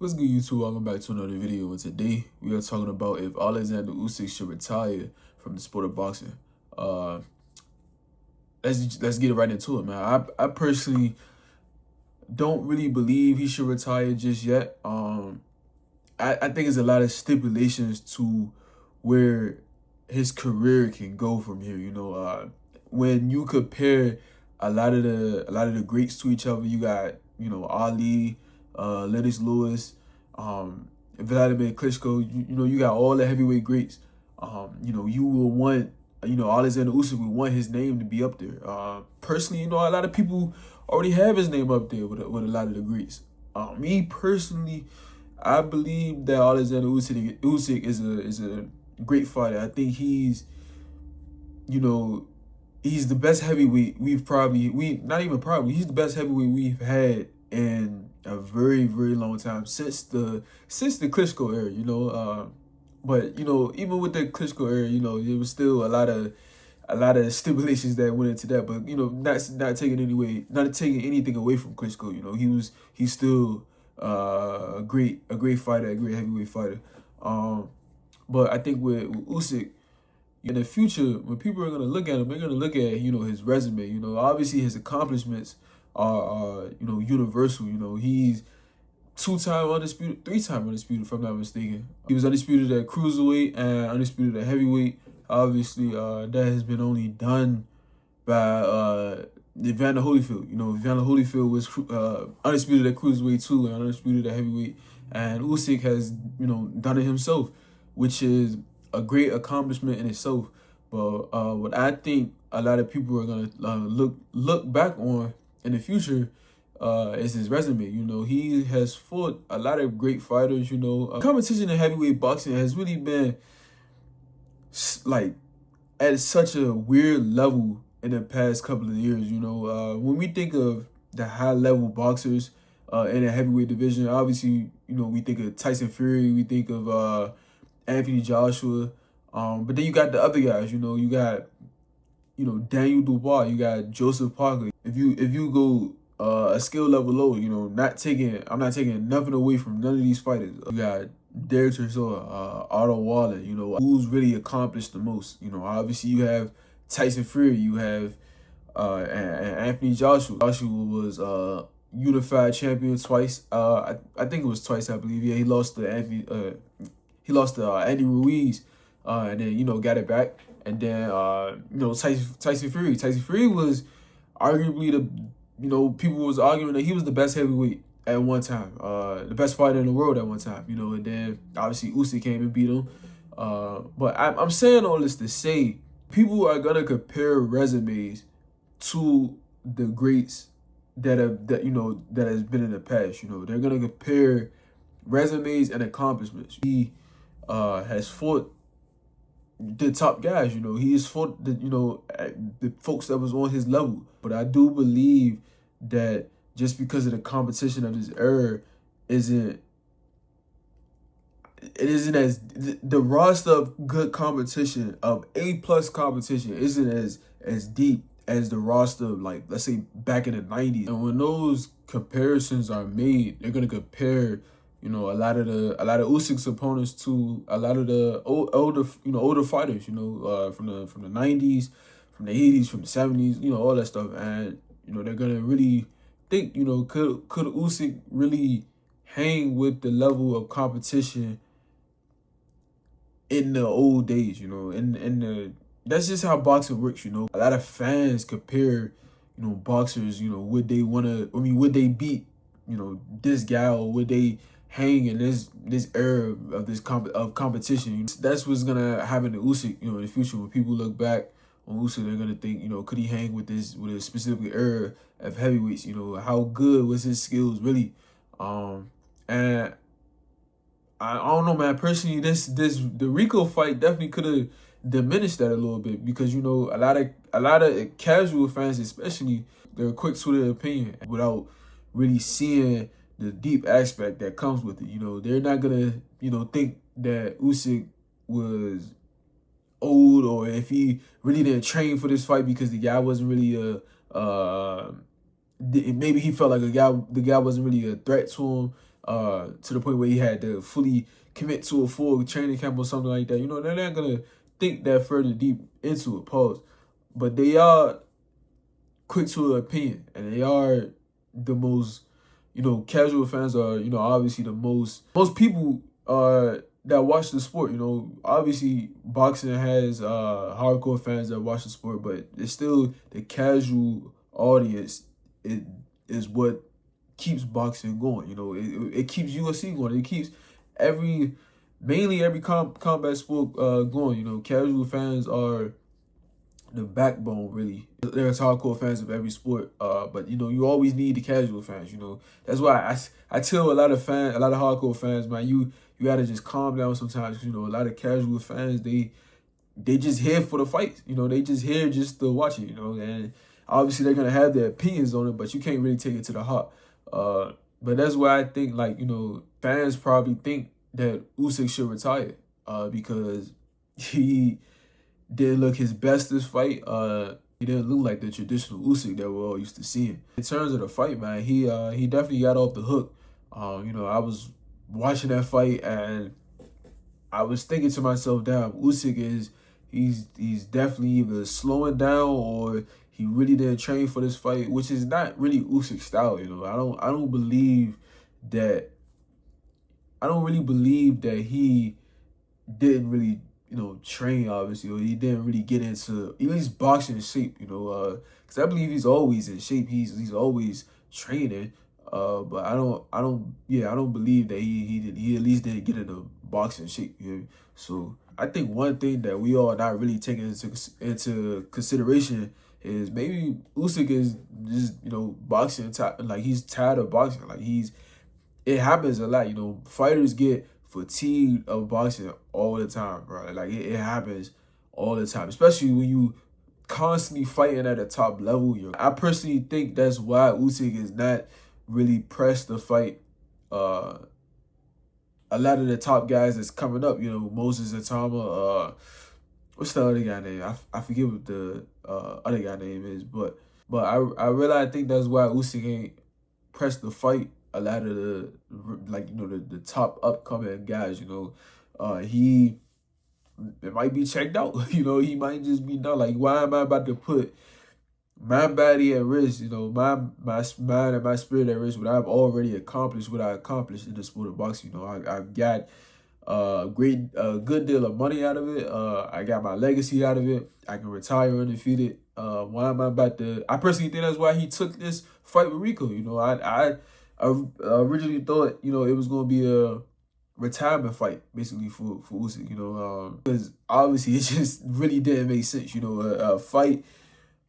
What's good, YouTube? Welcome back to another video. And today we are talking about if Oleksandr Usyk should retire from the sport of boxing. Let's get right into it, man. I personally don't really believe he should retire just yet. I think there's a lot of stipulations to where his career can go from here. When you compare a lot of the greats to each other, you got Ali, Lennox Lewis, Vladimir Klitschko. You got all the heavyweight greats. You will want Oleksandr Usyk would want his name to be up there. Personally, a lot of people already have his name up there with a lot of the greats. Me personally, I believe that Oleksandr Usyk is a great fighter. I think he's the best heavyweight he's the best heavyweight we've had in a very, very long time since the Klitschko era, but even with the Klitschko era, there was still a lot of stipulations that went into that, but not taking anything away from Klitschko. He's still a great fighter, a great heavyweight fighter. But I think with Usyk, in the future, when people are going to look at him, they're going to look at, his resume. Obviously his accomplishments are universal. He's three-time undisputed, if I'm not mistaken. He was undisputed at cruiserweight and undisputed at heavyweight. Obviously, that has been only done by Evander Holyfield. Evander Holyfield was undisputed at cruiserweight too and undisputed at heavyweight. And Usyk has, done it himself, which is a great accomplishment in itself. But what I think a lot of people are gonna look back on in the future is his resume. He has fought a lot of great fighters. Competition in heavyweight boxing has really been like at such a weird level in the past couple of years. When we think of the high level boxers in the heavyweight division, obviously we think of Tyson Fury, we think of Anthony Joshua, but then you got the other guys. You got Daniel Dubois, you got Joseph Parker. If you go a skill level low, I'm not taking nothing away from none of these fighters. You got Derek Chisora, Otto Waller, who's really accomplished the most. Obviously you have Tyson Fury, you have Anthony Joshua. Joshua was unified champion twice. I think it was twice, I believe. Yeah, he lost to Andy Ruiz, and then got it back. And then Tyson Fury. Tyson Fury was arguably people was arguing that he was the best heavyweight at one time, the best fighter in the world at one time. And then obviously Usyk came and beat him. But I'm saying all this to say people are gonna compare resumes to the greats that has been in the past. They're gonna compare resumes and accomplishments. He has fought the top guys. He has fought the folks that was on his level. But I do believe that just because of the competition of this era isn't as the roster of good competition, of A+ competition, isn't as deep as the roster of, like, let's say back in the 90s. And when those comparisons are made, they're gonna compare a lot of Usyk's opponents to a lot of the older fighters, from the 90s, from the 80s, from the 70s, all that stuff. And they're gonna really think, could Usyk really hang with the level of competition in the old days? That's just how boxing works. A lot of fans compare boxers, would they beat this guy, or would they hang in this era of this competition? That's what's gonna happen to Usyk, in the future. When people look back on Usyk, they're gonna think, could he hang with a specific era of heavyweights? How good was his skills really? And I don't know, man. Personally, the Rico fight definitely could have diminished that a little bit, because a lot of casual fans, especially, they're quick to their opinion without really seeing the deep aspect that comes with it. They're not gonna think that Usyk was old, or if he really didn't train for this fight because the guy wasn't really maybe he felt like the guy wasn't really a threat to him. to the point where he had to fully commit to a full training camp or something like that. You know, they're not gonna think that further deep into it. Pause. But they are quick to an opinion, and they are the most, you know, casual fans are, you know, obviously the most people that watch the sport. You know, obviously boxing has hardcore fans that watch the sport, but it's still the casual audience. It is what keeps boxing going. You know, it keeps UFC going. It keeps mainly every combat sport going. You know, casual fans are the backbone, really. There's hardcore fans of every sport, but you know, you always need the casual fans. You know, that's why I tell a lot of hardcore fans, man, you gotta just calm down sometimes. 'Cause, you know, a lot of casual fans, they just here for the fight. You know, they just here just to watch it. You know, and obviously they're gonna have their opinions on it, but you can't really take it to the heart. But that's why I think, like, you know, fans probably think that Usyk should retire, because he didn't look his best this fight. He didn't look like the traditional Usyk that we're all used to seeing. In terms of the fight, man, he definitely got off the hook. You know, I was watching that fight and I was thinking to myself, damn, Usyk he's definitely either slowing down or he really didn't train for this fight, which is not really Usyk's style. You know, I don't believe that. I don't really believe that he didn't really, you know, train, obviously, or he didn't really get into at least boxing shape, you know, because I believe he's always in shape. He's always training. But I don't believe that he at least didn't get into boxing shape. You know? So I think one thing that we all not really taking into consideration is maybe Usyk is just, you know, boxing like he's tired of boxing. Like it happens a lot, you know. Fighters get fatigued of boxing all the time, bro. Like it happens all the time, especially when you constantly fighting at a top level. I personally think that's why Usyk is not really pressed to fight a lot of the top guys that's coming up. You know, Moses Atama. What's the other guy name? I forget what the other guy name is, but I really I think that's why Usyk ain't pressed to fight a lot of the, like, you know, the top upcoming guys. You know, it might be checked out. You know, he might just be done. Like, why am I about to put my body at risk? You know, my mind and my spirit at risk. What I've already accomplished, what I accomplished in the sport of boxing. You know, I've got a good deal of money out of it. I got my legacy out of it. I can retire undefeated. Why am I about to? I personally think that's why he took this fight with Rico. You know, I originally thought, you know, it was gonna be a retirement fight basically for Usyk. You know, because obviously it just really didn't make sense. You know, a fight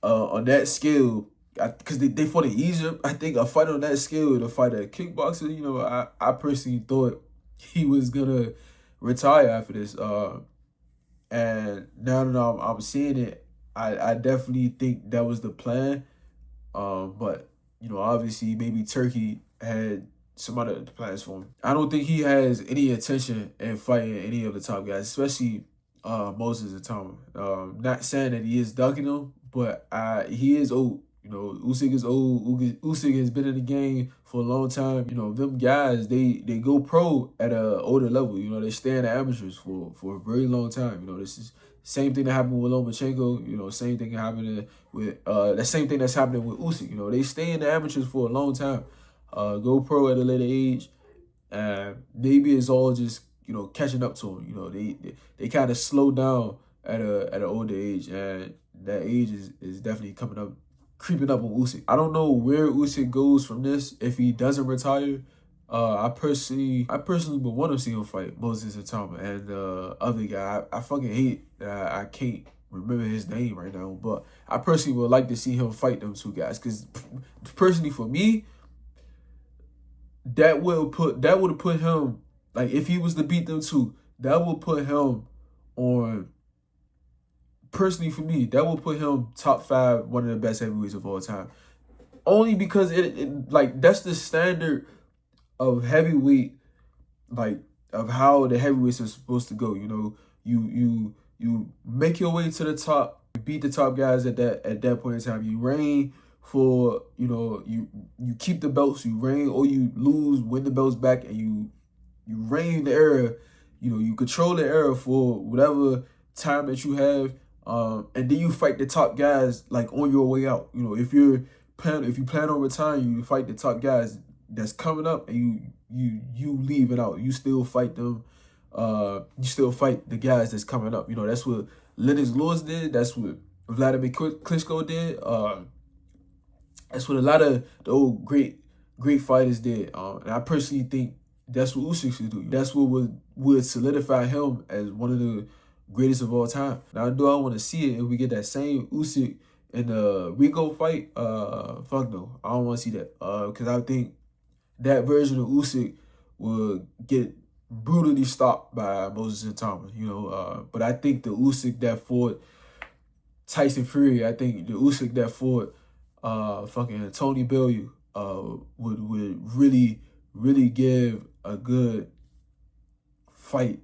on that scale. Because they fought in Egypt. I think a fight on that scale, to fight a kickboxer, you know, I personally thought he was gonna retire after this. And now that I'm seeing it, I definitely think that was the plan. But you know, obviously maybe Turkey had some other plans for him. I don't think he has any intention in fighting any of the top guys, especially Moses Atama. Not saying that he is ducking him, but he is old. You know, Usyk is old. Usyk has been in the game for a long time. You know, them guys, they go pro at a older level. You know, they stay in the amateurs for a very long time. You know, this is same thing that happened with Lomachenko. You know, same thing happening with the same thing that's happening with Usyk. You know, they stay in the amateurs for a long time. Go pro at a later age, and maybe it's all just, you know, catching up to them. You know, they kind of slow down at an older age, and that age is definitely creeping up on Usyk. I don't know where Usyk goes from this if he doesn't retire. I personally would want to see him fight Moses Atama and the other guy. I fucking hate that I can't remember his name right now, but I personally would like to see him fight them two guys, because personally for me, that would have put him, like, if he was to beat them two, that would put him on. Personally for me, that would put him top 5, one of the best heavyweights of all time. Only because it like, that's the standard of heavyweight, like, of how the heavyweights are supposed to go. You know, you make your way to the top, you beat the top guys at that point in time. You reign for, you know, you keep the belts, you reign, or you lose, win the belts back, and you reign the era, you know, you control the era for whatever time that you have, and then you fight the top guys like on your way out. You know, if you plan on retiring, you fight the top guys that's coming up, and you leave it out. You still fight them. You still fight the guys that's coming up. You know, that's what Lennox Lewis did. That's what Vladimir Klitschko did. That's what a lot of the old great fighters did. And I personally think that's what Usyk should do. That's what would solidify him as one of the greatest of all time. Now, do I want to see it if we get that same Usyk in the Rico fight? Fuck no, I don't want to see that. Because I think that version of Usyk will get brutally stopped by Moses and Thomas. You know, but I think the Usyk that fought Tyson Fury, I think the Usyk that fought fucking Tony Bellew would really give a good fight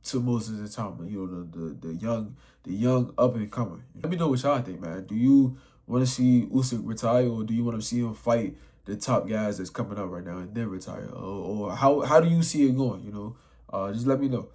to Moses and Thomas. You know, the young up and coming. Let me know what y'all think, man. Do you want to see Usyk retire, or do you want to see him fight the top guys that's coming up right now and then retire, or how do you see it going? You know, just let me know.